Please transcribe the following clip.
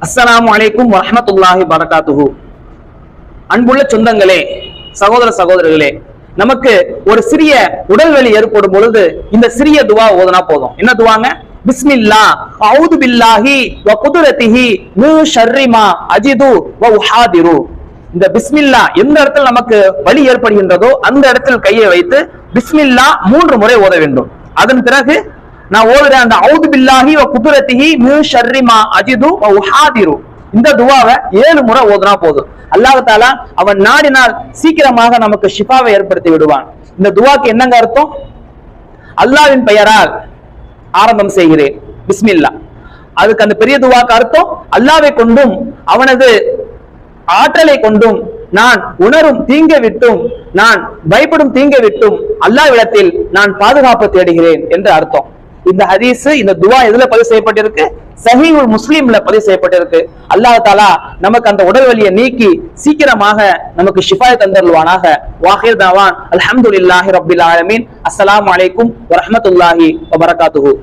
அஸ்ஸலாமு அலைக்கும் வரஹ்மத்துல்லாஹி வபரகாத்துஹு. அன்புள்ள சொந்தங்களே, சகோதர சகோதரர்களே, நமக்கு ஒரு சிறிய உடல்வலி ஏற்படும் பொழுது இந்த சிறிய துவா ஓதுனா போதும். என்ன துவாங்க? பிஸ்மில்லா அஊது பில்லாஹி வ குதுரத்திஹி மின் ஷர்ரி மா அஜிது வ உஹாதிரு. இந்த பிஸ்மில்லா எந்த இடத்துல நமக்கு வலி ஏற்படுகின்றதோ அந்த இடத்தில் கையை வைத்து பிஸ்மில்லா 3 முறை ஓத வேண்டும். அதன் பிறகு நான் ஓதுறேன் அந்த அஊது பில்லாஹி வ குதுரத்திஹி மின் ஷர்ரி மா அஜிது வ உஹாதிரு, இந்த துவாவை 7 முறை ஓதுனா போதும். அல்லாஹ் தஆலா அவன் நாடினால் சீக்கிரமாக நமக்கு ஷிஃபாவை ஏற்படுத்தி விடுவான். இந்த துவாக்கு என்னங்க அர்த்தம்? அல்லாஹ்வின் பெயரால் ஆரம்பம் செய்கிறேன், பிஸ்மில்லா. அதுக்கு அந்த பெரிய துவாக்கு அர்த்தம் அல்லாஹ்வை கொண்டும் அவனது ஆற்றலை கொண்டும் நான் உணரும் தீங்கை விட்டும் நான் பயப்படும் தீங்கை விட்டும் அல்லாஹ்விடத்தில் நான் பாதுகாப்பு தேடுகிறேன் என்று அர்த்தம். இந்த ஹதீஸ், இந்த துவா எதுல பதிவு செய்யப்பட்டிருக்கு? சஹீஹுல் முஸ்லிம்ல பதிவு செய்யப்பட்டிருக்கு. அல்லாஹ் தஆலா நமக்கு அந்த உடல் வலியை நீக்கி சீக்கிரமாக நமக்கு ஷிஃபாயை தந்தருள்வானாக. வாஹிர் தவான் அல்ஹம்துலில்லாஹி ரப்பில் ஆலமீன். அஸ்ஸலாமு அலைக்கும் வரஹ்மத்துல்லாஹி வபரகாத்துஹு.